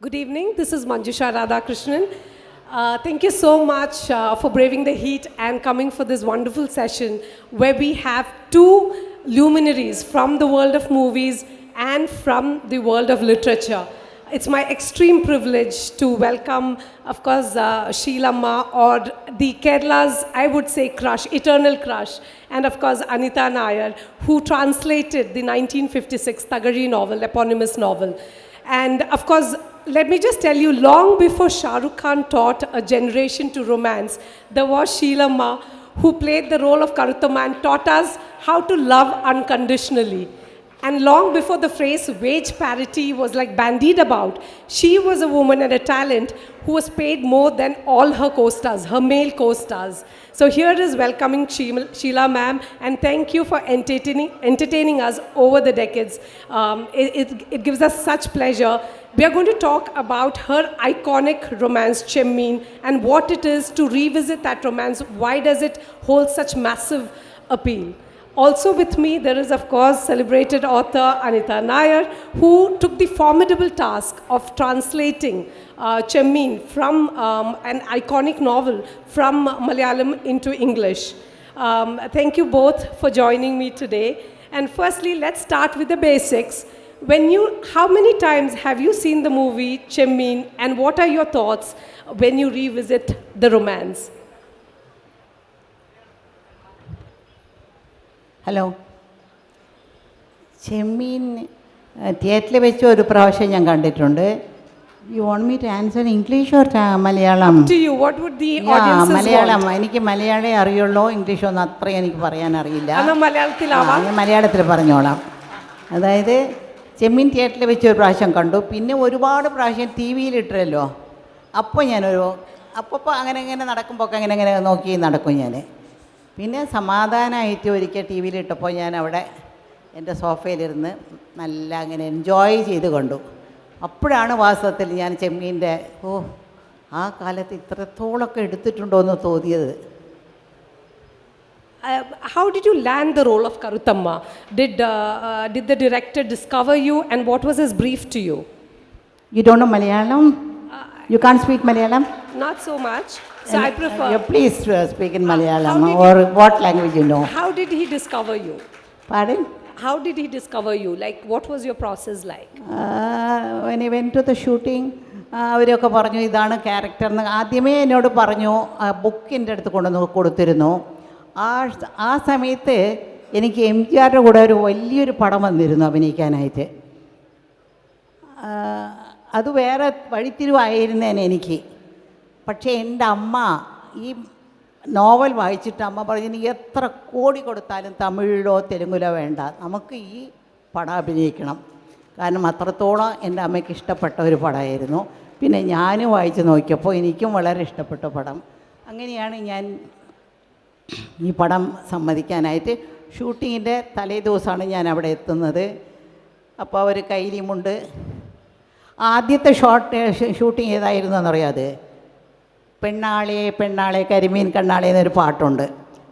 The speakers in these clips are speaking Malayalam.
Good evening. This is Manjusha Radhakrishnan. Thank you so much for braving the heat and coming for this wonderful session where we have two luminaries from the world of movies and from the world of literature. It's my extreme privilege to welcome, of course, Sheela Ma, or the Kerala's, I would say, crush, eternal crush, and of course, Anita Nair, who translated the 1956 Tagari novel, eponymous novel. And of course, let me just tell you, long before Shah Rukh Khan taught a generation to romance, there was Sheela Ma, who played the role of Karuthamma and taught us how to love unconditionally. And long before the phrase wage parity was like bandied about, she was a woman and a talent who was paid more than all her co-stars, her male co-stars. So here is welcoming Sheela ma'am, and thank you for entertaining us over the decades. It gives us such pleasure. We are going to talk about her iconic romance, Chemmeen, and what it is to revisit that romance. Why does it hold such massive appeal? Also with me, there is, of course, celebrated author Anita Nair, who took the formidable task of translating Chemmeen from an iconic novel from Malayalam into English. Thank you both for joining me today. And firstly, let's start with the basics. How many times have you seen the movie Chemmeen, and what are your thoughts when you revisit the romance? Hello, Chemmeen തിയേറ്ററിൽ വെച്ച് ഒരു പ്രാവശ്യം ഞാൻ കണ്ടിട്ടുണ്ട്. You want me to answer English or Malayalam? Malayalam. എനിക്ക് മലയാളമേ അറിയുള്ളൂ, ഇംഗ്ലീഷൊന്നും അത്രയും എനിക്ക് പറയാൻ അറിയില്ല. ഞാൻ മലയാളത്തിൽ പറഞ്ഞോളാം. അതായത് ചെമ്മീൻ തിയേറ്ററിൽ വെച്ച് ഒരു പ്രാവശ്യം കണ്ടു, പിന്നെ ഒരുപാട് പ്രാവശ്യം ടി വിയിലിട്ടല്ലോ. അപ്പോൾ അപ്പോൾ അങ്ങനെ നടക്കുമ്പോൾ അങ്ങനെ നോക്കി നടക്കും ഞാൻ. പിന്നെ സമാധാനമായിട്ട് ഒരിക്കൽ ടി വിയിലിട്ടപ്പോൾ ഞാൻ അവിടെ എൻ്റെ സോഫയിലിരുന്ന് നല്ല അങ്ങനെ എൻജോയ് ചെയ്ത് കണ്ടു. അപ്പോഴാണ് വാസ്തവത്തിൽ ഞാൻ ചെമ്മീൻ്റെ ആ കാലത്ത് ഇത്രത്തോളമൊക്കെ എടുത്തിട്ടുണ്ടോ എന്ന് തോന്നിയത്. How did you land the role of Karuthamma? Did the director discover you, and what was his brief to you? You don't know Malayalam? You can't speak Malayalam? Not so much. So I prefer... Please speak in Malayalam, or what language you know. How did he discover you? Pardon? How did he discover you? Like, what was your process like? When he went to the shooting, അവരൊക്കെ പറഞ്ഞു ഇതാണ് ക്യാരക്ടർ എന്ന്. ആദ്യമേ എന്നോട് പറഞ്ഞു, ബുക്കിൻ്റെ അടുത്ത് കൊണ്ടുവന്ന് കൊടുത്തിരുന്നു. ആ സമയത്ത് എനിക്ക് MGRയുടെ കൂടെ ഒരു വലിയൊരു പടം വന്നിരുന്നു അഭിനയിക്കാനായിട്ട്. അത് വേറെ വഴിത്തിരിവായിരുന്നേനെ എനിക്ക്. പക്ഷേ എൻ്റെ അമ്മ ഈ നോവൽ വായിച്ചിട്ട് അമ്മ പറഞ്ഞു, നീ എത്ര കോടി കൊടുത്താലും തമിഴിലോ തെലുങ്കിലോ വേണ്ട, നമുക്ക് ഈ പടം അഭിനയിക്കണം. കാരണം അത്രത്തോളം എൻ്റെ അമ്മയ്ക്ക് ഇഷ്ടപ്പെട്ട ഒരു പടമായിരുന്നു. പിന്നെ ഞാനും വായിച്ച് നോക്കിയപ്പോൾ എനിക്കും വളരെ ഇഷ്ടപ്പെട്ട പടം. അങ്ങനെയാണ് ഞാൻ ഈ പടം സമ്മതിക്കാനായിട്ട്. ഷൂട്ടിങ്ങിൻ്റെ തലേ ദിവസമാണ് ഞാൻ അവിടെ എത്തുന്നത്. അപ്പോൾ അവർ കൈലിമുണ്ട്. ആദ്യത്തെ ഷൂട്ടിങ് ഏതായിരുന്നു എന്നറിയാതെ, പെണ്ണാളെ കരിമീൻ കണ്ണാളെ എന്നൊരു പാട്ടുണ്ട്.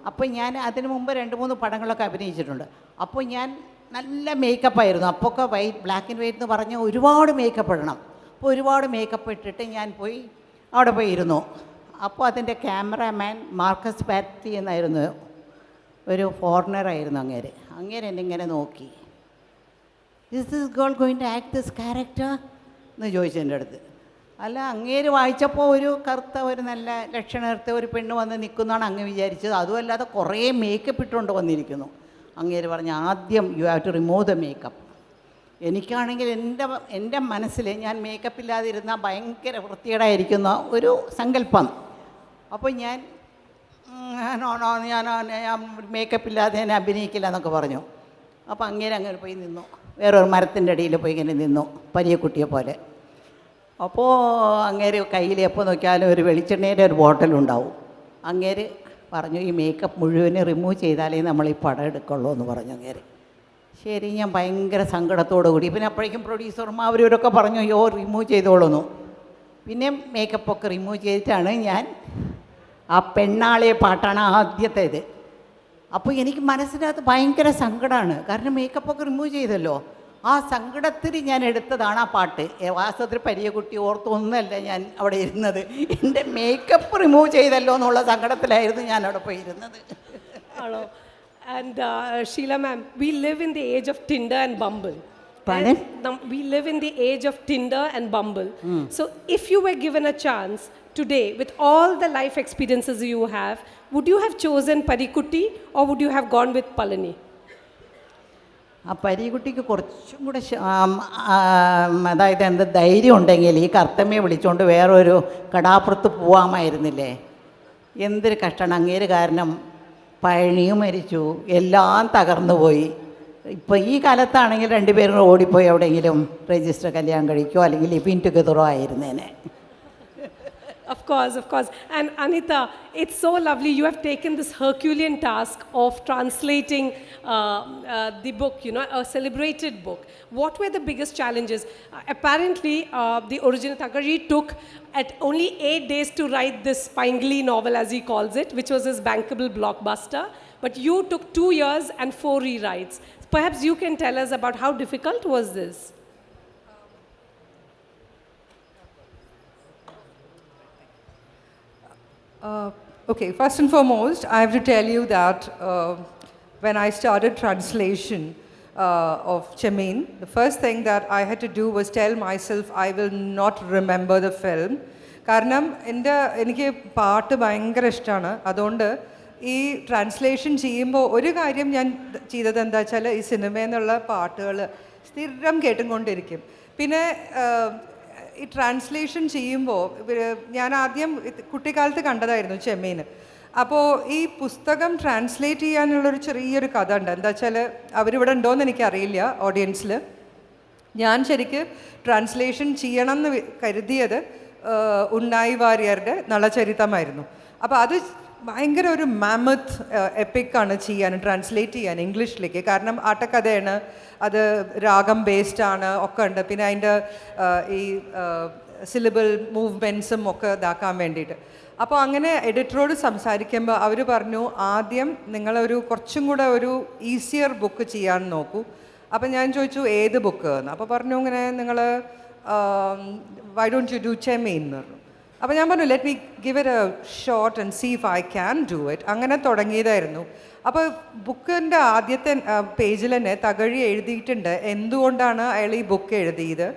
അപ്പോൾ ഞാൻ അതിനു മുമ്പ് 2-3 പടങ്ങളൊക്കെ അഭിനയിച്ചിട്ടുണ്ട്. അപ്പോൾ ഞാൻ നല്ല മേക്കപ്പായിരുന്നു. അപ്പോഴൊക്കെ ബ്ലാക്ക് ആൻഡ് വൈറ്റ് എന്ന് പറഞ്ഞ് ഒരുപാട് മേക്കപ്പ് ഇടണം. അപ്പോൾ ഒരുപാട് മേക്കപ്പ് ഇട്ടിട്ട് ഞാൻ പോയി അവിടെ പോയി ഇരുന്നു. അപ്പോൾ അതിൻ്റെ ക്യാമറാമാൻ മാർക്കസ് പാറ്റി എന്നായിരുന്നു, ഒരു ഫോറിനറായിരുന്നു അങ്ങേര് എന്നെ ഇങ്ങനെ നോക്കി, is this girl going to act this character എന്ന് ചോദിച്ചു എൻ്റെ അടുത്ത്. അല്ല, അങ്ങേര് വായിച്ചപ്പോൾ ഒരു കറുത്ത ഒരു നല്ല ലക്ഷണത്തെ ഒരു പെണ്ണ് വന്ന് നിൽക്കുന്നതാണ് അങ്ങ് വിചാരിച്ചത്. അതുമല്ലാതെ കുറേ മേക്കപ്പ് ഇട്ടുകൊണ്ട് വന്നിരിക്കുന്നു. അങ്ങേര് പറഞ്ഞു, ആദ്യം you have to remove the makeup. എനിക്കാണെങ്കിൽ എൻ്റെ മനസ്സിൽ ഞാൻ മേക്കപ്പ് ഇല്ലാതിരുന്നാൽ ഭയങ്കര വൃത്തികേടായിരിക്കുന്ന ഒരു സങ്കല്പം. അപ്പോൾ ഞാൻ മേക്കപ്പ് ഇല്ലാതെ ഞാൻ അഭിനയിക്കില്ല എന്നൊക്കെ പറഞ്ഞു. അപ്പോൾ അങ്ങനെ പോയി നിന്നു, വേറൊരു മരത്തിൻ്റെ അടിയിൽ പോയി ഇങ്ങനെ നിന്നു, പരിയക്കുട്ടിയെ പോലെ. അപ്പോൾ അങ്ങേര് കയ്യിൽ എപ്പോൾ നോക്കിയാലും ഒരു വെളിച്ചെണ്ണയുടെ ഒരു ബോട്ടിലുണ്ടാവും. അങ്ങേര് പറഞ്ഞു, ഈ മേക്കപ്പ് മുഴുവനും റിമൂവ് ചെയ്താലേ നമ്മൾ ഈ പടം എടുക്കുള്ളൂ എന്ന് പറഞ്ഞു അങ്ങേര്. ശരി, ഞാൻ ഭയങ്കര സങ്കടത്തോടു കൂടി. പിന്നെ അപ്പോഴേക്കും പ്രൊഡ്യൂസറും അവരവരൊക്കെ പറഞ്ഞു, റിമൂവ് ചെയ്തോളുന്നു. പിന്നെ മേക്കപ്പൊക്കെ റിമൂവ് ചെയ്തിട്ടാണ് ഞാൻ ആ പെണ്ണാളെ പാട്ടാണ് ആദ്യത്തേത്. അപ്പോൾ എനിക്ക് മനസ്സിനകത്ത് ഭയങ്കര സങ്കടമാണ്. കാരണം മേക്കപ്പൊക്കെ റിമൂവ് ചെയ്തല്ലോ. ആ സങ്കടത്തിൽ ഞാൻ എടുത്തതാണ് ആ പാട്ട്. വാസ്തവത്തിൽ പരിയക്കുട്ടി ഓർത്തൊന്നുമല്ല ഞാൻ അവിടെ ഇരുന്നത്, എൻ്റെ മേക്കപ്പ് റിമൂവ് ചെയ്തല്ലോ എന്നുള്ള സങ്കടത്തിലായിരുന്നു ഞാൻ അവിടെ പോയി ഇരുന്നത്. ആണോ? And Sheela ma'am, we live in the age of Tinder and Bumble. Pardon? We live in the age of Tinder and Bumble. So if you were given a chance today, with all the life experiences you have, would you have chosen Parikutti or would you have gone with Palani? ആ പരിക്കുട്ടിക്ക് കുറച്ചും കൂടെ അതായത് എന്ത് ധൈര്യം ഉണ്ടെങ്കിൽ ഈ കർത്തമ്മയെ വിളിച്ചുകൊണ്ട് വേറൊരു കടാപ്പുറത്ത് പോവാമായിരുന്നില്ലേ. എന്തൊരു കഷ്ടമാണ്, അങ്ങേര് കാരണം പഴനിയും മരിച്ചു, എല്ലാം തകർന്നു പോയി. ഇപ്പോൾ ഈ കാലത്താണെങ്കിൽ രണ്ടുപേരും ഓടിപ്പോയി എവിടെയെങ്കിലും രജിസ്റ്റർ കല്യാണം കഴിക്കുമോ അല്ലെങ്കിൽ living ടുഗദറോ ആയിരുന്നേനെ. Of course, of course. And Anita, it's so lovely. You have taken this Herculean task of translating the book, you know, a celebrated book. What were the biggest challenges? Apparently, the original Thakazhi took at only 8 days to write this Spangly novel, as he calls it, which was his bankable blockbuster. But you took 2 years and 4 rewrites. Perhaps you can tell us about how difficult was this? Okay, first and foremost, I have to tell you that when I started translation of Chemin, the first thing that I had to do was tell myself I will not remember the film. കാരണം എനിക്ക് പാട്ട് ഭയങ്കര ഇഷ്ടമാണ്. അതുകൊണ്ട് ഈ ട്രാൻസ്ലേഷൻ ചെയ്യുമ്പോൾ ഒരു കാര്യം ഞാൻ ചെയ്തത് എന്താ വെച്ചാൽ ഈ സിനിമയിൽ നിന്നുള്ള പാട്ടുകൾ സ്ഥിരം കേട്ടുകൊണ്ടിരിക്കും. പിന്നെ ഈ ട്രാൻസ്ലേഷൻ ചെയ്യുമ്പോൾ ഞാൻ ആദ്യം കുട്ടിക്കാലത്ത് കണ്ടതായിരുന്നു ചെമ്മീൻ. അപ്പോൾ ഈ പുസ്തകം ട്രാൻസ്ലേറ്റ് ചെയ്യാനുള്ളൊരു ചെറിയൊരു കഥ ഉണ്ട്. എന്താ വെച്ചാൽ അവരിവിടെ ഉണ്ടോയെന്ന് എനിക്കറിയില്ല ഓഡിയൻസിൽ. ഞാൻ ശരിക്ക് ട്രാൻസ്ലേഷൻ ചെയ്യണം എന്ന് കരുതിയത് ഉണ്ണായി വാര്യരുടെ നളചരിതമായിരുന്നു. അപ്പോൾ അത് ഭയങ്കര ഒരു മാമത്ത് എപ്പിക്കാണ് ചെയ്യാൻ, ട്രാൻസ്ലേറ്റ് ചെയ്യാൻ ഇംഗ്ലീഷിലേക്ക്. കാരണം ആട്ടക്കഥയാണ്, അത് രാഗം ബേസ്ഡ് ആണ്, ഒക്കെ ഉണ്ട്. പിന്നെ അതിൻ്റെ ഈ സിലബിൾ മൂവ്മെൻറ്റ്സും ഒക്കെ ഇതാക്കാൻ വേണ്ടിയിട്ട്. അപ്പോൾ അങ്ങനെ എഡിറ്ററോട് സംസാരിക്കുമ്പോൾ അവർ പറഞ്ഞു, ആദ്യം നിങ്ങളൊരു കുറച്ചും കൂടെ ഒരു ഈസിയർ ബുക്ക് ചെയ്യാൻ നോക്കൂ. അപ്പോൾ ഞാൻ ചോദിച്ചു ഏത് ബുക്ക് എന്ന്. അപ്പോൾ പറഞ്ഞു ഇങ്ങനെ നിങ്ങൾ വൈ ഡോണ്ട് യു ഡു ചെമ്മീൻ എന്ന് പറഞ്ഞു. അപ്പോൾ ഞാൻ പറഞ്ഞു let me give it a shot and see if I can do it. അങ്ങനെ തുടങ്ങിയതായിരുന്നു. അപ്പോൾ ബുക്കിൻ്റെ ആദ്യത്തെ പേജിൽ തന്നെ തകഴി എഴുതിയിട്ടുണ്ട് എന്തുകൊണ്ടാണ് അയാൾ ഈ ബുക്ക് എഴുതിയത്,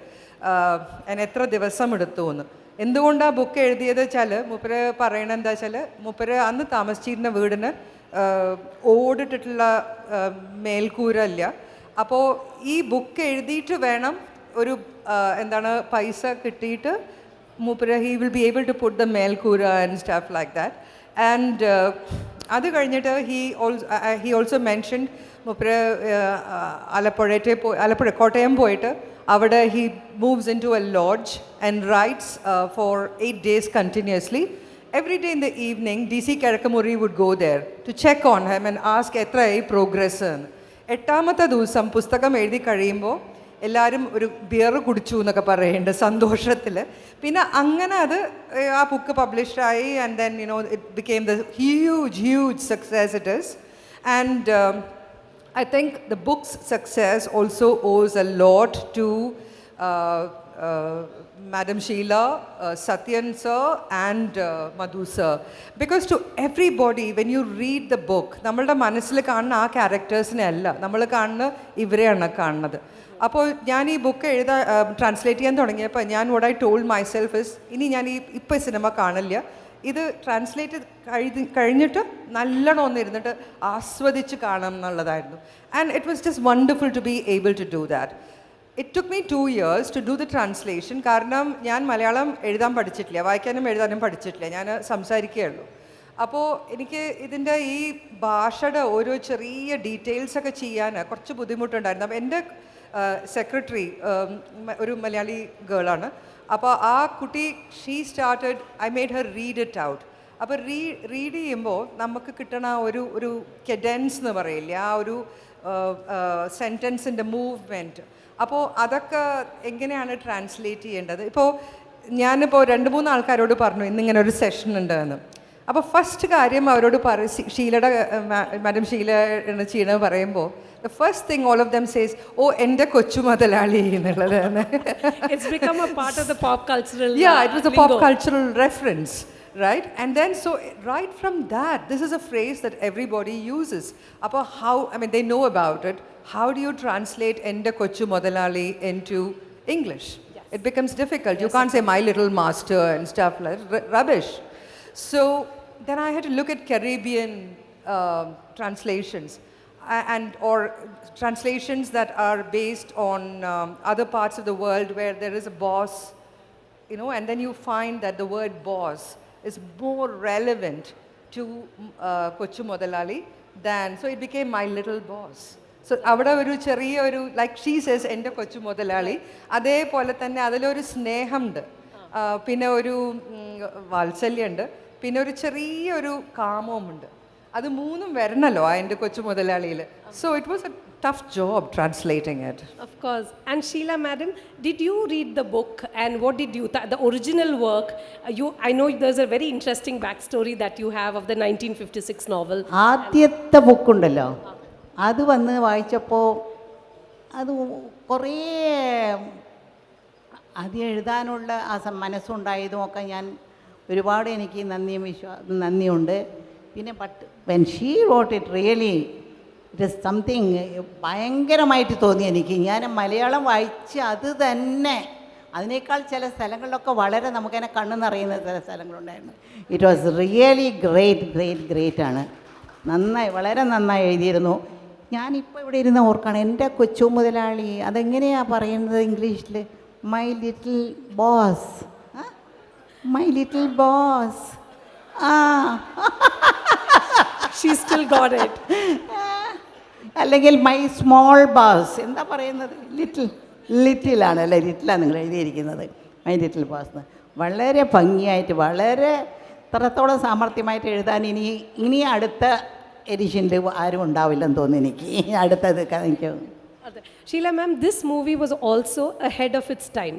എത്ര ദിവസം എടുത്തു എന്ന്. എന്തുകൊണ്ടാണ് ബുക്ക് എഴുതിയത് വെച്ചാൽ മൂപ്പര് പറയണത് എന്താ വെച്ചാൽ മൂപ്പര് അന്ന് താമസിച്ചിരുന്ന വീടിന് ഓടിട്ടിട്ടുള്ള മേൽക്കൂര ഇല്ല. അപ്പോൾ ഈ ബുക്ക് എഴുതിയിട്ട് വേണം ഒരു എന്താണ് പൈസ കിട്ടിയിട്ട് മൂപ്പര് he will be able to put the മേൽക്കൂര and stuff like that. And അത് കഴിഞ്ഞിട്ട് ഹി ഓൾസോ മെൻഷൻഡ് മൂപ്പര് കോട്ടയം പോയിട്ട് അവിടെ he moves into a lodge and writes for 8 days continuously. Every day in the evening, DC Karakamuri would go there to check on him and ask എത്രയായി പ്രോഗ്രസ് എന്ന്. 8ാമത്തെ ദിവസം പുസ്തകം എഴുതി കഴിയുമ്പോൾ എല്ലാവരും ഒരു ബിയർ കുടിച്ചു എന്നൊക്കെ പറയുന്നുണ്ട് സന്തോഷത്തിൽ. പിന്നെ അങ്ങനെ അത് ആ ബുക്ക് പബ്ലിഷായി and then you know it became the huge success it is. And I think the book's success also owes a lot to Madam Sheela, Satyan sir and Madhu sir. Because to everybody, when you read the book, നമ്മളുടെ മനസ്സിൽ കാണുന്ന ആ ക്യാരക്ടേഴ്സിനെ അല്ല നമ്മൾ കാണുന്ന ഇവരെയാണ് കാണുന്നത്. അപ്പോൾ ഞാൻ ഈ ബുക്ക് ട്രാൻസ്ലേറ്റ് ചെയ്യാൻ തുടങ്ങിയപ്പോൾ ഞാൻ what I told myself is ഇനി ഞാൻ ഇപ്പോൾ സിനിമ കാണില്ല, ഇത് ട്രാൻസ്ലേറ്റ് കഴിഞ്ഞിട്ട് നല്ലോണം ഒന്നിരുന്നിട്ട് ആസ്വദിച്ച് കാണണം എന്നുള്ളതായിരുന്നു. And it was just wonderful to be able to do that. It took me 2 years to do the translation. കാരണം ഞാൻ മലയാളം എഴുതാൻ പഠിച്ചിട്ടില്ല, വായിക്കാനും എഴുതാനും പഠിച്ചിട്ടില്ല, ഞാൻ സംസാരിക്കുകയുള്ളൂ. അപ്പോൾ എനിക്ക് ഇതിൻ്റെ ഈ ഭാഷയുടെ ഓരോ ചെറിയ ഡീറ്റെയിൽസൊക്കെ ചെയ്യാൻ കുറച്ച് ബുദ്ധിമുട്ടുണ്ടായിരുന്നു. അപ്പോൾ എൻ്റെ സെക്രട്ടറി ഒരു മലയാളി ഗേളാണ്. അപ്പോൾ ആ കുട്ടി she started I made Har read it out. അപ്പോൾ റീഡ് ചെയ്യുമ്പോൾ നമുക്ക് കിട്ടണ ഒരു കെഡൻസ് എന്ന് പറയില്ല, ആ ഒരു സെൻറ്റൻസിൻ്റെ മൂവ്മെൻറ്റ്. അപ്പോൾ അതൊക്കെ എങ്ങനെയാണ് ട്രാൻസ്ലേറ്റ് ചെയ്യേണ്ടത്. ഇപ്പോൾ ഞാനിപ്പോൾ 2-3 ആൾക്കാരോട് പറഞ്ഞു ഇന്നിങ്ങനെ ഒരു സെഷൻ ഉണ്ട് എന്ന്. അപ്പോൾ ഫസ്റ്റ് കാര്യം അവരോട് ഷീലയുടെ മാഡം ഷീല എന്ന് ചെയ്യണത് പറയുമ്പോൾ the first thing all of them says, oh, എൻ്റെ കൊച്ചു മുതലാളി എന്നുള്ളതാണ്. It's become a part of the pop cultural Yeah, it was a lingo. pop cultural reference, right? And then so right from that, this is a phrase that everybody uses. About how, I mean, they know about it. How do you translate എൻ്റെ കൊച്ചു മുതലാളി into English? Yes. It becomes difficult. Yes, you can't say my little master and stuff like rubbish. So then I had to look at Caribbean translations. And or translations that are based on other parts of the world where there is a boss, you know, and then you find that the word boss is more relevant to Kochu Modalali than, so it became my little boss. So avada oru cheriya oru, like she says ende Kochu Modalali, adhe pole thanne adiloru sneham undu, pinne oru valsalyam undu, pinne oru cheriya oru kaamam undu. അത് മൂന്നും വരണല്ലോ എൻ്റെ കൊച്ചു മുതലാളിയിൽ. So it was a tough job translating it. Of course. And Sheela madam, did you read the book and what did you the original work? I know there's a very interesting backstory that you have of the 1956 novel. ആദ്യത്തെ ബുക്കുണ്ടല്ലോ, അത് വന്ന് വായിച്ചപ്പോൾ അത് കുറേ അത് എഴുതാനുള്ള മനസ്സുണ്ടായതും ഒക്കെ ഞാൻ ഒരുപാട് എനിക്ക് നന്ദിയുണ്ട്. പിന്നെ when she wrote it really it is something ഭയങ്കരമായിട്ട് തോന്നി എനിക്ക്. ഞാൻ മലയാളം വായിച്ച് അത് തന്നെ അതിനേക്കാൾ ചില സ്ഥലങ്ങളിലൊക്കെ വളരെ നമുക്കതിനെ കണ്ണു നിറയുന്ന ചില സ്ഥലങ്ങളുണ്ടായിരുന്നു. ഇറ്റ് വാസ് റിയലി ഗ്രേറ്റ് ആണ്. നന്നായി, വളരെ നന്നായി എഴുതിയിരുന്നു. ഞാനിപ്പോൾ ഇവിടെ ഇരുന്ന് ഓർക്കാണ് എൻ്റെ കൊച്ചു മുതലാളി അതെങ്ങനെയാണ് പറയുന്നത് ഇംഗ്ലീഷിൽ? My little boss, my little boss. She still got it. അല്ലെങ്കിൽ മൈ സ്മോൾ ബോസ് എന്താ പറയുന്നത്? ലിറ്റിലാണ് അല്ലേ? ലിറ്റിലാണ് നിങ്ങൾ എഴുതിയിരിക്കുന്നത്, മൈ ലിറ്റിൽ ബോസ്. വളരെ ഭംഗിയായിട്ട്, വളരെ ഇത്രത്തോളം സാമർഥ്യമായിട്ട് എഴുതാൻ ഇനി അടുത്ത എഡിഷനിൽ ആരും ഉണ്ടാവില്ലെന്ന് തോന്നുന്നു എനിക്ക്. അടുത്തത് എനിക്ക് Sheela ma'am, this movie was also ahead of its time.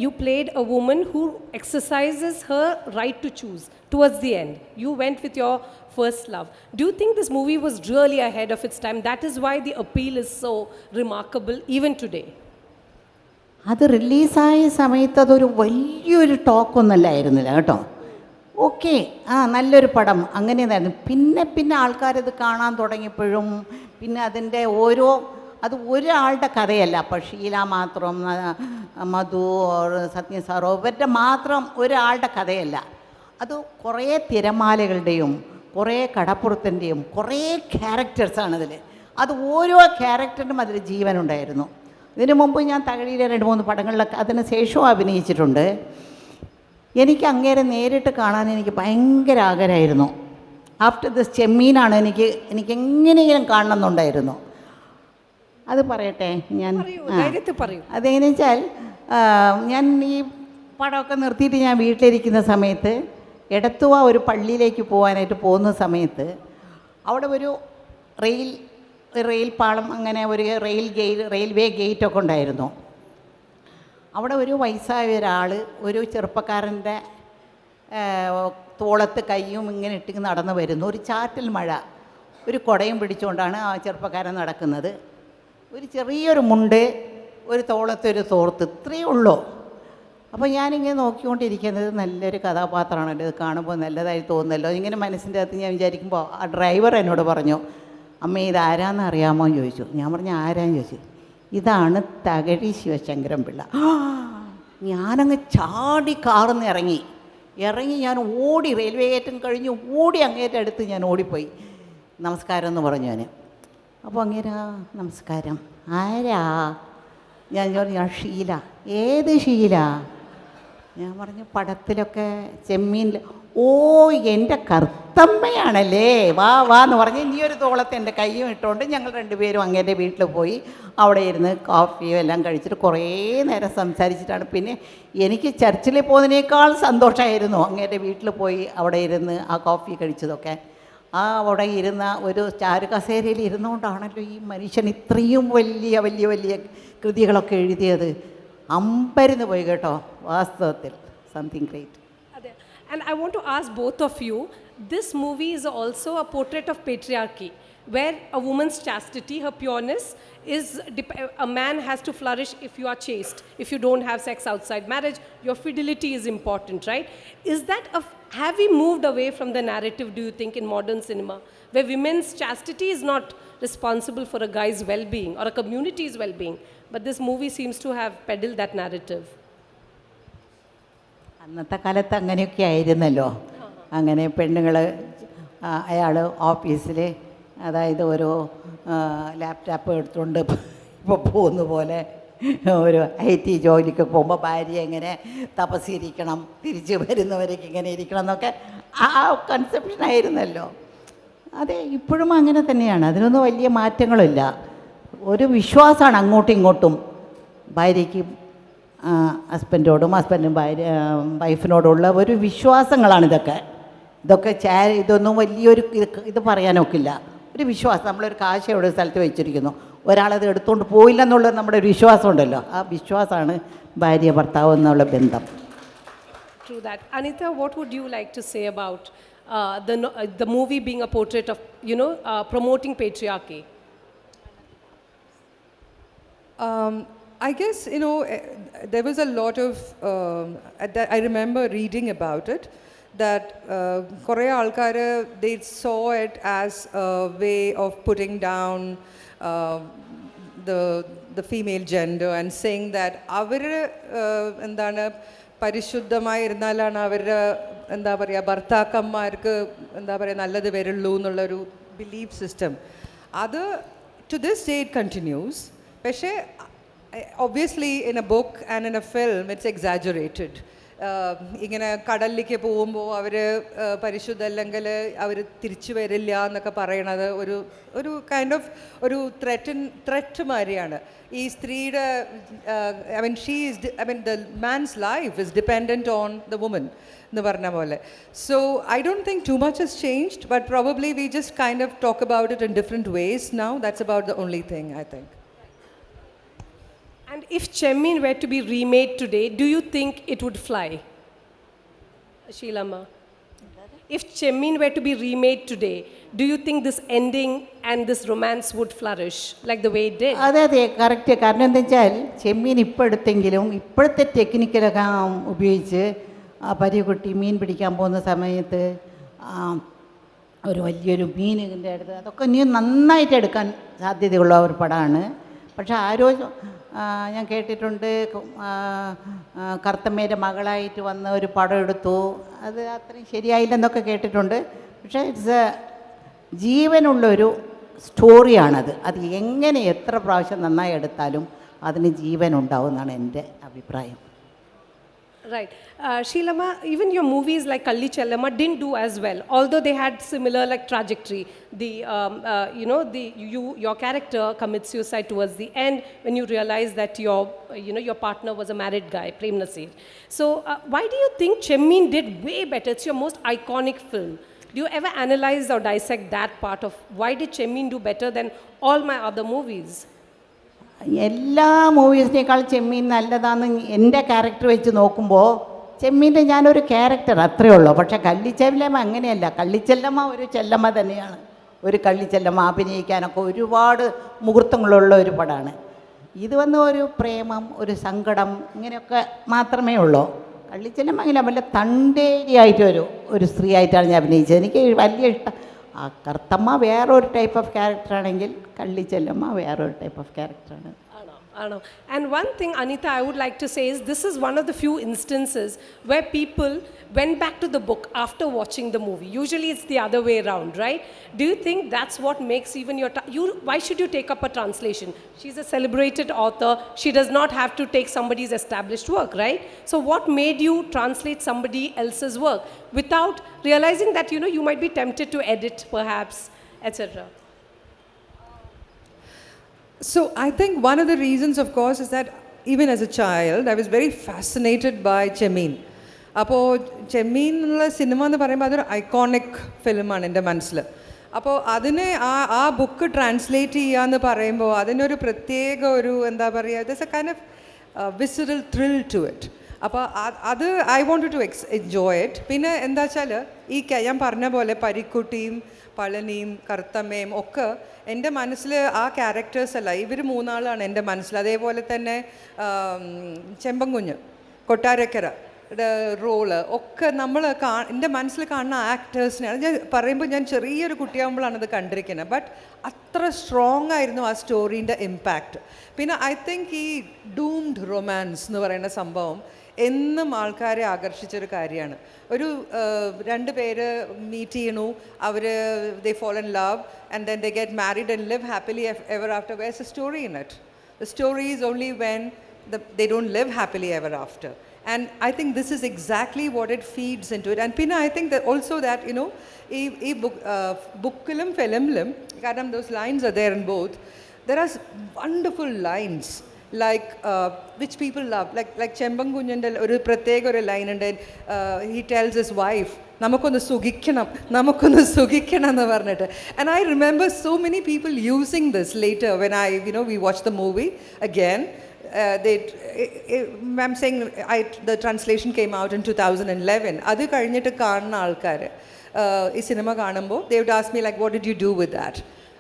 You played a woman who exercises her right to choose towards the end. You went with your first love. Do you think this movie was really ahead of its time? That is why the appeal is so remarkable even today. അത് റിലീസായ സമയത്ത് അതൊരു വലിയൊരു ടോക്കൊന്നുമല്ലായിരുന്നില്ല കേട്ടോ. ഓക്കെ, നല്ലൊരു പടം അങ്ങനെയായിരുന്നു. പിന്നെ ആൾക്കാരത് കാണാൻ തുടങ്ങിയപ്പോഴും പിന്നെ അതിൻ്റെ അത് ഒരാളുടെ കഥയല്ല. അപ്പോൾ ഷീല മാത്രം, മധു, സത്യ സാറോ, ഇവരുടെ മാത്രം ഒരാളുടെ കഥയല്ല. അത് കുറേ തിരമാലകളുടെയും കുറേ കടപ്പുറത്തിൻ്റെയും കുറേ ക്യാരക്ടേഴ്സാണതിൽ. അത് ഓരോ ക്യാരക്ടറിനും അതിൽ ജീവനുണ്ടായിരുന്നു. ഇതിനു മുമ്പ് ഞാൻ തകഴിയിലെ 2-3 പടങ്ങളിലൊക്കെ അതിന് ശേഷവും അഭിനയിച്ചിട്ടുണ്ട്. എനിക്ക് അങ്ങേരെ നേരിട്ട് കാണാൻ എനിക്ക് ഭയങ്കര ആഗ്രഹമായിരുന്നു. ആഫ്റ്റർ ദിസ് ചെമ്മീനാണ് എനിക്ക് എങ്ങനെയെങ്കിലും കാണണമെന്നുണ്ടായിരുന്നു. അത് പറയട്ടെ ഞാൻ. അതെങ്ങനെയാണെന്ന് വെച്ചാൽ ഞാൻ ഈ പടമൊക്കെ നിർത്തിയിട്ട് ഞാൻ വീട്ടിലിരിക്കുന്ന സമയത്ത് എടത്തുവ ഒരു പള്ളിയിലേക്ക് പോകാനായിട്ട് പോകുന്ന സമയത്ത് അവിടെ ഒരു റെയിൽ പാളം, അങ്ങനെ ഒരു റെയിൽവേ ഗേറ്റൊക്കെ ഉണ്ടായിരുന്നു. അവിടെ ഒരു വയസ്സായ ഒരാൾ ഒരു ചെറുപ്പക്കാരൻ്റെ തോളത്ത് കയ്യും ഇങ്ങനെ ഇട്ട് നടന്നു വരുന്നു. ഒരു ചാറ്റൽ മഴ, ഒരു കുടയും പിടിച്ചുകൊണ്ടാണ് ആ ചെറുപ്പക്കാരൻ നടക്കുന്നത്. ഒരു ചെറിയൊരു മുണ്ട്, ഒരു തോളത്തൊരു തോർത്ത്, ഇത്രയേ ഉള്ളൂ. അപ്പോൾ ഞാനിങ്ങനെ നോക്കിക്കൊണ്ടിരിക്കുന്നത് നല്ലൊരു കഥാപാത്രമാണല്ലോ, ഇത് കാണുമ്പോൾ നല്ലതായി തോന്നുന്നല്ലോ. ഇങ്ങനെ മനസ്സിൻ്റെ അകത്ത് ഞാൻ വിചാരിക്കുമ്പോൾ ആ ഡ്രൈവർ എന്നോട് പറഞ്ഞു, അമ്മ ഇതാരാന്ന് അറിയാമോ എന്ന് ചോദിച്ചു. ഞാൻ പറഞ്ഞു ആരാന്ന് ചോദിച്ചു. ഇതാണ് തകഴി ശിവശങ്കരൻ പിള്ള. ഞാനങ്ങ് ചാടി കാറിന്ന് ഇറങ്ങി ഞാൻ ഓടി, റെയിൽവേ ഗേറ്റും കഴിഞ്ഞ് ഓടി അങ്ങേറ്റം അടുത്ത് ഞാൻ ഓടിപ്പോയി. നമസ്കാരം എന്ന് പറഞ്ഞു ഞാൻ. അപ്പോൾ അങ്ങേരാ നമസ്കാരം, ആരാ? ഞാൻ ഷീല. ഏത് ഷീല? ഞാൻ പറഞ്ഞു പടത്തിലൊക്കെ ചെമ്മീനിൽ. ഓ, എൻ്റെ കറുത്തമ്മയാണല്ലേ, വാ എന്ന് പറഞ്ഞ് ഇനി ഒരു തോളത്ത് എൻ്റെ കയ്യും ഇട്ടുകൊണ്ട് ഞങ്ങൾ 2 പേരും അങ്ങേൻ്റെ വീട്ടിൽ പോയി അവിടെ ഇരുന്ന് കോഫിയും എല്ലാം കഴിച്ചിട്ട് കുറേ നേരം സംസാരിച്ചിട്ടാണ്. പിന്നെ എനിക്ക് ചർച്ചിൽ പോകുന്നതിനേക്കാൾ സന്തോഷമായിരുന്നു അങ്ങേൻ്റെ വീട്ടിൽ പോയി അവിടെ ഇരുന്ന് ആ കോഫി കഴിച്ചതൊക്കെ. അവിടെ ഇരുന്ന ഒരു ചാരുകസേരയിൽ ഇരുന്നുകൊണ്ടാണല്ലോ ഈ മനുഷ്യൻ ഇത്രയും വലിയ കൃതികളൊക്കെ എഴുതിയത്. അമ്പരന്ന് പോയി കേട്ടോ, വാസ്തവത്തിൽ something great. And I want to ask both of you, this movie is also a portrait of patriarchy, where a woman's chastity, her pureness, a man has to flourish if you are chaste. If you don't have sex outside marriage, your fidelity is important, right? Have we moved away from the narrative, do you think, in modern cinema, where women's chastity is not responsible for a guy's well-being or a community's well-being, but this movie seems to have peddled that narrative? അന്നത്തെ കാലത്ത് അങ്ങനെയൊക്കെ ആയിരുന്നല്ലോ. അങ്ങനെ പെണ്ണുങ്ങൾ അയാൾ ഓഫീസിൽ അതായത് ഒരു ലാപ്ടോപ്പ് എടുത്തുകൊണ്ട് ഇപ്പോൾ പോകുന്ന പോലെ ഒരു IT ജോലിക്ക് പോകുമ്പോൾ ഭാര്യ എങ്ങനെ തപസ്സിരിക്കണം, തിരിച്ച് വരുന്നവരേക്ക് ഇങ്ങനെ ഇരിക്കണം എന്നൊക്കെ ആ കൺസെപ്ഷനായിരുന്നല്ലോ. അതെ, ഇപ്പോഴും അങ്ങനെ തന്നെയാണ്. അതിനൊന്നും വലിയ മാറ്റങ്ങളില്ല. ഒരു വിശ്വാസമാണ് അങ്ങോട്ടും ഇങ്ങോട്ടും, ഭാര്യയ്ക്കും ഹസ്ബൻഡോടും വൈഫിനോടുള്ള ഒരു വിശ്വാസങ്ങളാണ് ഇതൊക്കെ. ഇതൊന്നും വലിയൊരു ഇത് പറയാനൊക്കില്ല. ഒരു വിശ്വാസം. നമ്മളൊരു കാശ് എവിടെ സ്ഥലത്ത് വെച്ചിരിക്കുന്നു, ഒരാളത് എടുത്തുകൊണ്ട് പോയില്ലെന്നുള്ളത് നമ്മുടെ ഒരു വിശ്വാസം ഉണ്ടല്ലോ. ആ വിശ്വാസമാണ് ഭാര്യ ഭർത്താവ് എന്നുള്ള ബന്ധം. True that. Anita, what would you like to say about the movie being a portrait of, promoting patriarchy? I guess, there was a lot of, I remember reading about it, that Korea alkare, they saw it as a way of putting down the female gender and saying that അവര് എന്താണ് പരിശുദ്ധമായി ഇരുന്നാലാണ് അവരുടെ എന്താ പറയുക ഭർത്താക്കന്മാർക്ക് എന്താ പറയുക നല്ലത് വരുള്ളൂ എന്നുള്ളൊരു ബിലീഫ് സിസ്റ്റം. അത് to this day it continues. പക്ഷേ obviously in a book and in a film it's exaggerated. ഇങ്ങനെ കടലിലേക്ക് പോകുമ്പോൾ അവർ പരിശുദ്ധമല്ലെങ്കിൽ അവർ തിരിച്ചു വരില്ല എന്നൊക്കെ പറയണത് ഒരു കൈൻഡ് ഓഫ് ഒരു ത്രെറ്റ് മാതിരിയാണ്. ഈ സ്ത്രീയുടെ the man's life is dependent on the woman എന്ന് പറഞ്ഞ പോലെ. So I don't think too much has changed, but probably we just kind of talk about it in different ways now. That's about the only thing, I think. And if Chemin were to be remade today, do you think it would fly? Sheela ma. If Chemin were to be remade today, do you think this ending and this romance would flourish like the way it did? അതെ, കറക്റ്റ്. കാരണം എന്താ വെച്ചാൽ ചെമ്മീൻ ഇപ്പോൾ എടുത്തെങ്കിലും ഇപ്പോഴത്തെ ടെക്നിക്കലൊക്കെ ഉപയോഗിച്ച് പരികുട്ടി മീൻ പിടിക്കാൻ പോകുന്ന സമയത്ത് ഒരു വലിയൊരു മീനിൻ്റെ അടുത്ത് അതൊക്കെ ഇനി നന്നായിട്ട് എടുക്കാൻ സാധ്യതയുള്ള ഒരു പടമാണ്. പക്ഷെ ഞാൻ കേട്ടിട്ടുണ്ട് കറുത്തമ്മയുടെ മകളായിട്ട് വന്ന ഒരു പടം എടുത്തു, അത് അത്രയും ശരിയായില്ലെന്നൊക്കെ കേട്ടിട്ടുണ്ട്. പക്ഷേ ഇറ്റ്സ് ജീവനുള്ളൊരു സ്റ്റോറിയാണത്. അത് എങ്ങനെ എത്ര പ്രാവശ്യം നന്നായി എടുത്താലും അതിന് ജീവനുണ്ടാവും എന്നാണ് എൻ്റെ അഭിപ്രായം. Right. Sheela ma, even your movies like Kalli Chellama didn't do as well, although they had similar trajectory. Your character commits suicide towards the end when you realize that your partner was a married guy, Prem Nasir. So why do you think Chemin did way better? It's your most iconic film. Do you ever analyze or dissect that part of why did Chemin do better than all my other movies? എല്ലാ മൂവീസിനേക്കാൾ ചെമ്മീൻ നല്ലതാണെന്ന് എൻ്റെ ക്യാരക്ടർ വെച്ച് നോക്കുമ്പോൾ ചെമ്മീൻ്റെ ഞാനൊരു ക്യാരക്ടർ അത്രയേ ഉള്ളൂ. പക്ഷേ കള്ളിച്ചെല്ലമ്മ അങ്ങനെയല്ല. കള്ളിച്ചെല്ലമ്മ ഒരു ചെല്ലമ്മ തന്നെയാണ്. ഒരു കള്ളിച്ചെല്ലമ്മ അഭിനയിക്കാനൊക്കെ ഒരുപാട് മുഹൂർത്തങ്ങളുള്ള ഒരു പടമാണ്. ഇത് ഒരു പ്രേമം, ഒരു സങ്കടം, ഇങ്ങനെയൊക്കെ മാത്രമേ ഉള്ളൂ. കള്ളിച്ചെല്ലമ്മ അങ്ങനെ വല്ല തണ്ടേരിയായിട്ടൊരു സ്ത്രീ ആയിട്ടാണ് ഞാൻ അഭിനയിച്ചത്. എനിക്ക് വലിയ ഇഷ്ടം. കറുത്തമ്മ വേറൊരു ടൈപ്പ് ഓഫ് ക്യാരക്ടറാണെങ്കിൽ കള്ളിച്ചെല്ലമ്മ വേറൊരു ടൈപ്പ് ഓഫ് ക്യാരക്ടറാണ്. And one thing, Anita, I would like to say is this is one of the few instances where people went back to the book after watching the movie. Usually it's the other way around, right? Do you think that's what makes even why should you take up a translation? She's a celebrated author. She does not have to take somebody's established work, right? So what made you translate somebody else's work without realizing that, you might be tempted to edit perhaps, etc.? So I think one of the reasons, of course, is that even as a child, I was very fascinated by Chemin. അപ്പോൾ ചെമ്മീനുള്ള സിനിമ എന്ന് പറയുമ്പോൾ അതൊരു ഐക്കോണിക് ഫിലിമാണ് എൻ്റെ മനസ്സിൽ. അപ്പോൾ അതിനെ ആ ബുക്ക് ട്രാൻസ്ലേറ്റ് ചെയ്യാന്ന് പറയുമ്പോൾ അതിനൊരു പ്രത്യേക എന്താ പറയുക, this a kind of visceral thrill to it. അപ്പോൾ അത് I wanted to enjoy it. പിന്നെ എന്താ വെച്ചാൽ ഈ ഞാൻ പറഞ്ഞ പോലെ പരിക്കുട്ടിയും പളനിയും കറുത്തമ്മയും ഒക്കെ എൻ്റെ മനസ്സിൽ ആ ക്യാരക്ടേഴ്സ് അല്ല, ഇവർ മൂന്നാളാണ് എൻ്റെ മനസ്സിൽ. അതേപോലെ തന്നെ ചെമ്പൻകുഞ്ഞ്, കൊട്ടാരക്കര റോള് ഒക്കെ നമ്മൾ എൻ്റെ മനസ്സിൽ കാണുന്ന ആക്ടേഴ്സിനെയാണ് ഞാൻ പറയുമ്പോൾ. ഞാൻ ചെറിയൊരു കുട്ടിയാകുമ്പോഴാണ് അത് കണ്ടിരിക്കുന്നത്. ബട്ട് അത്ര സ്ട്രോങ് ആയിരുന്നു ആ സ്റ്റോറീൻ്റെ ഇമ്പാക്റ്റ്. പിന്നെ ഐ തിങ്ക് ഈ ഡൂംഡ് റൊമാൻസ് എന്ന് പറയുന്ന സംഭവം എന്നും ആൾക്കാരെ ആകർഷിച്ചൊരു കാര്യമാണ്. ഒരു രണ്ട് പേര് മീറ്റ് ചെയ്യണു, അവർ they fall in love and then they get married and live happily ever after. Where's a story in it? The story is only when they don't live happily ever after. And I think this is exactly what it feeds into it. And Pina, I think that also that, you know, bookilum filmlum, kadam those lines are there in both. There are wonderful lines like which people love, like Chembangunyande oru prathega oru line, and then he tells his wife, namakkonnu sugikkanam ennu parnittu. And I remember so many people using this later when we watched the movie again. I'm saying the translation came out in 2011. അത് കഴിഞ്ഞിട്ട് കാണുന്ന ആൾക്കാർ ഈ സിനിമ കാണുമ്പോൾ they would ask me like, what did you do with that?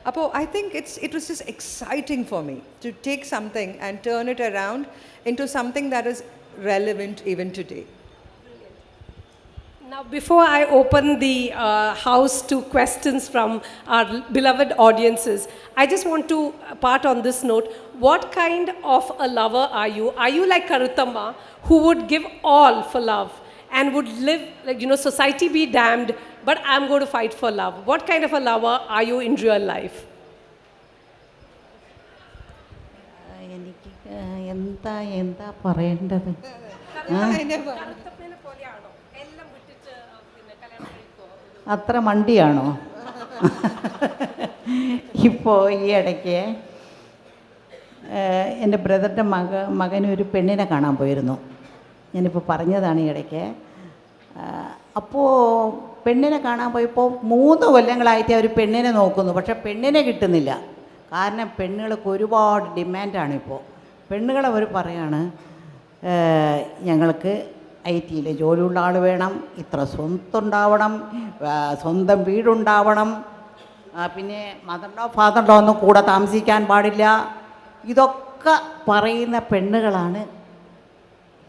അപ്പോൾ I think it was just exciting for me to take something and turn it around into something that is relevant even today. Now, before I open the house to questions from our beloved audiences, I just want to part on this note. What kind of a lover are you? Are you like Karuthamma, who would give all for love and would live, like, society be damned, but I'm going to fight for love? What kind of a lover are you in real life? എനിക്ക് എന്താ പറയേണ്ടത്? അത്ര മണ്ടിയാണോ? ഇപ്പോൾ ഈ ഇടയ്ക്ക് എൻ്റെ ബ്രദറിൻ്റെ മകനൊരു പെണ്ണിനെ കാണാൻ പോയിരുന്നു. ഞാനിപ്പോൾ പറഞ്ഞതാണ് ഈ ഇടയ്ക്ക്. അപ്പോൾ പെണ്ണിനെ കാണാൻ പോയപ്പോൾ 3 കൊല്ലങ്ങളായിട്ട് അവർ പെണ്ണിനെ നോക്കുന്നു, പക്ഷേ പെണ്ണിനെ കിട്ടുന്നില്ല. കാരണം പെണ്ണുങ്ങൾക്ക് ഒരുപാട് ഡിമാൻഡാണിപ്പോൾ. പെണ്ണുകളവർ പറയാണ്, ഞങ്ങൾക്ക് IT-യിൽ ജോലിയുള്ള ആൾ വേണം, ഇത്ര സ്വന്തം വീടുണ്ടാവണം, പിന്നെ മദറിനോ ഫാദറിനോ ഒന്നും കൂടെ താമസിക്കാൻ പാടില്ല. ഇതൊക്കെ പറയുന്ന പെണ്ണുകളാണ്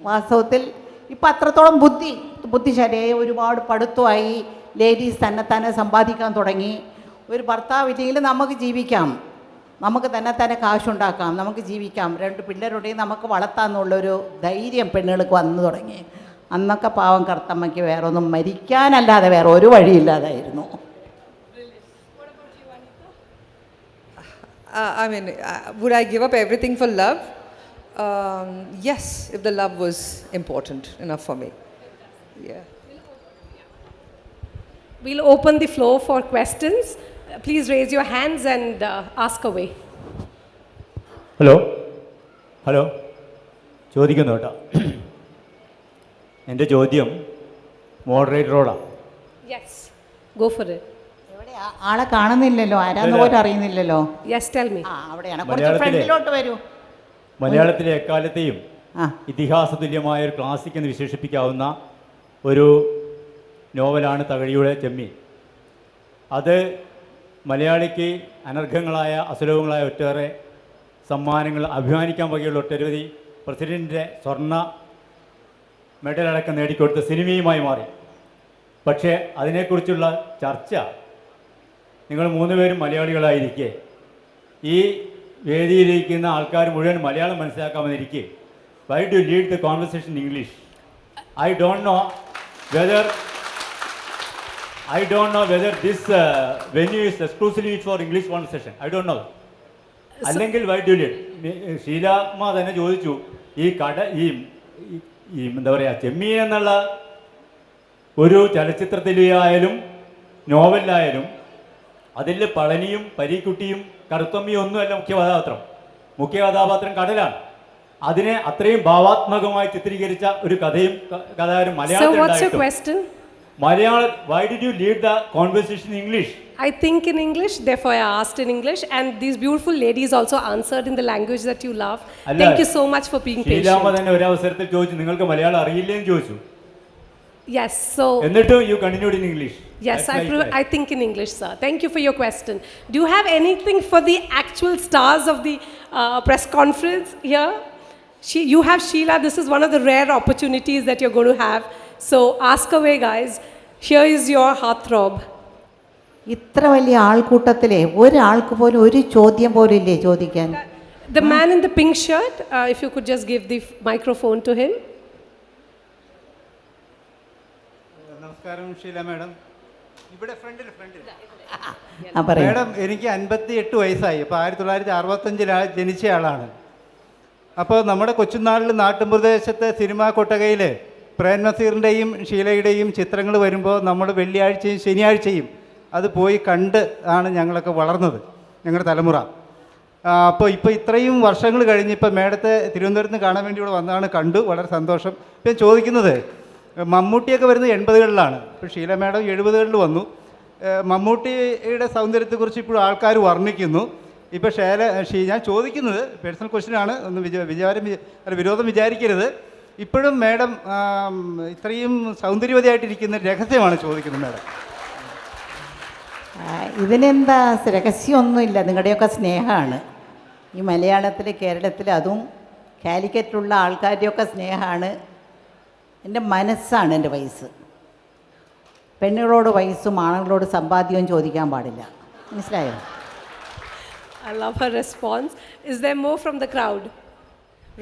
വാസ്തവത്തിൽ ഇപ്പം അത്രത്തോളം ബുദ്ധിശാലിയായി, ഒരുപാട് പഠിത്തമായി, ലേഡീസ് തന്നെ സമ്പാദിക്കാൻ തുടങ്ങി. ഒരു ഭർത്താവില്ലെങ്കിൽ നമുക്ക് ജീവിക്കാം, നമുക്ക് തന്നെ കാശുണ്ടാക്കാം, നമുക്ക് ജീവിക്കാം, 2 പിള്ളേരുണ്ടെങ്കിൽ നമുക്ക് വളർത്താമെന്നുള്ളൊരു ധൈര്യം പെണ്ണുങ്ങൾക്ക് വന്നു തുടങ്ങി. അന്നൊക്കെ പാവം കറുത്തമ്മയ്ക്ക് വേറെ ഒന്നും മരിക്കാനല്ലാതെ വേറെ ഒരു വഴിയില്ലാതായിരുന്നു. I mean, would I give up everything for love? Yes, if the love was important enough for me. Yeah. We'll open the floor for questions. Please raise your hands and ask away. Hello ചോദിക്കുന്നു കേട്ടോ. എൻ്റെ ചോദ്യം മോഡറേറ്ററോടാണ്. Yes, go for it. എവിടെ ആളെ കാണുന്നില്ലല്ലോ, ആരാന്ന് പോലും അറിയുന്നില്ലല്ലോ. Yes, tell me. അവിടെയാണ്, കുറച്ച് ഫ്രണ്ടിലോട്ട് വരൂ. മലയാളത്തിലെ എക്കാലത്തെയും ഇതിഹാസ തുല്യമായ ഒരു ക്ലാസിക് എന്ന് വിശേഷിപ്പിക്കാവുന്ന ഒരു നോവലാണ് തകഴിയുടെ ചെമ്മീൻ. അത് മലയാളിക്ക് അനർഘങ്ങളായ അസുലഭങ്ങളായ ഒട്ടേറെ സമ്മാനങ്ങൾ, അഭിമാനിക്കാൻ വകയുള്ള ഒട്ടനവധി പ്രസിഡൻറ്റിൻ്റെ സ്വർണ്ണ മെഡലടക്കം നേടിക്കൊടുത്ത സിനിമയുമായി മാറി. പക്ഷേ അതിനെക്കുറിച്ചുള്ള ചർച്ച നിങ്ങൾ 3 പേരും മലയാളികളായിരിക്കെ, ഈ വേദിയിലിരിക്കുന്ന ആൾക്കാർ മുഴുവൻ Malayalam മനസ്സിലാക്കാമെന്നിരിക്കെ, why do you lead the conversation in English? I don't know whether this venue is exclusively for English conversation. I don't know. അല്ലെങ്കിൽ why do you lead? ഷീലാമ്മ തന്നെ ചോദിച്ചു, ഈ എന്താ പറയുക, ചെമ്മീൻ എന്നുള്ള ഒരു ചലച്ചിത്രത്തിലായാലും നോവലിലായാലും അതിൽ പളനിയും പരീക്കുട്ടിയും കറുത്തമ്മയും ഒന്നുമല്ല മുഖ്യ കഥാപാത്രം കടലാണ്. അതിനെ അത്രയും ഭാവാത്മകമായി ചിത്രീകരിച്ച ഒരു കഥാകാരൻ മലയാളത്തിൽ. Malayalam, why did you lead the conversation in English? I think in English, therefore I asked in English, and these beautiful ladies also answered in the language that you love. അല്ല, Thank you so much for being ഷീലാമ്മ patient. തന്നെ ഒരു അവസരത്തിൽ ചോദിച്ചു നിങ്ങൾക്ക് മലയാളം അറിയില്ലേന്ന് ചോദിച്ചു. Yes, so എന്നിട്ടും you continued in English. yes, That's right. I think in English, sir. Thank you for your question. Do you have anything for the actual stars of the press conference here? You have Sheela. This is one of the rare opportunities that you're going to have. So ask away, guys. Here is your heartthrob. ഇത്ര വലിയ ആൾക്കൂട്ടത്തിലെ ഒരാൾക്ക് പോലും ഒരു ചോദ്യം പോലും ഇല്ലേ ചോദിക്കാൻ? The man in the pink shirt, if you could just give the microphone to him. നമസ്കാരം ഷീല മാഡം. ഇവിടെ ഫ്രണ്ടിൽ പറയൂ. മാഡം, എനിക്ക് 58 വയസ്സായി. അപ്പോൾ 1965 ജനിച്ച ആളാണ്. അപ്പോൾ നമ്മുടെ കൊച്ചുനാളിൽ നാട്ടുപ്രദേശത്തെ സിനിമാ കൊട്ടകയിൽ പ്രേം നസീറിൻ്റെയും ഷീലയുടെയും ചിത്രങ്ങൾ വരുമ്പോൾ നമ്മൾ വെള്ളിയാഴ്ചയും ശനിയാഴ്ചയും അത് പോയി കണ്ട് ആണ് ഞങ്ങളൊക്കെ വളർന്നത്, ഞങ്ങളുടെ തലമുറ. അപ്പോൾ ഇപ്പോൾ ഇത്രയും വർഷങ്ങൾ കഴിഞ്ഞ് ഇപ്പോൾ മേഡത്തെ തിരുവനന്തപുരത്ത് നിന്ന് കാണാൻ വേണ്ടി ഇവിടെ വന്നതാണ്, കണ്ടു, വളരെ സന്തോഷം. ഇപ്പം ചോദിക്കുന്നത്, മമ്മൂട്ടിയൊക്കെ വരുന്നത് 80കളിലാണ്, ഇപ്പോൾ ഷീല മേഡം 70കളിൽ വന്നു. മമ്മൂട്ടിയുടെ സൗന്ദര്യത്തെക്കുറിച്ച് ഇപ്പോൾ ആൾക്കാർ വർണ്ണിക്കുന്നു. ഇപ്പോൾ ഞാൻ ചോദിക്കുന്നത് പേഴ്സണൽ ക്വസ്റ്റ്യനാണ്, ഒന്ന് വിരോധം വിചാരിക്കരുത്. ഇപ്പോഴും മേഡം ഇത്രയും സൗന്ദര്യവതിയായിട്ടിരിക്കുന്ന രഹസ്യമാണ് ചോദിക്കുന്നത് മാഡം. ഇതിനെന്താ രഹസ്യമൊന്നുമില്ല, നിങ്ങളുടെയൊക്കെ സ്നേഹമാണ്. ഈ മലയാളത്തിൽ, കേരളത്തിൽ, അതും കാലിക്കറ്റുള്ള ആൾക്കാരുടെയൊക്കെ സ്നേഹമാണ്. എൻ്റെ മനസ്സാണ് എൻ്റെ വയസ്സ്. പെണ്ണുങ്ങളോട് വയസ്സും ആണുങ്ങളോട് സമ്പാദ്യവും ചോദിക്കാൻ പാടില്ല, മനസ്സിലായോ? I love her response. Is there more from the crowd?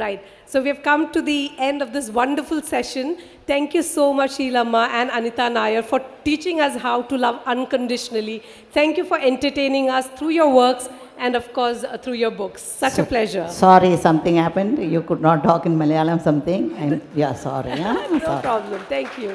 Right. So we have come to the end of this wonderful session. Thank you so much, Sheela Ma and Anita Nair, for teaching us how to love unconditionally. Thank you for entertaining us through your works and, of course, through your books. Such a pleasure. Sorry, something happened. You could not talk in Malayalam, something. And yeah, sorry. No problem. Thank you.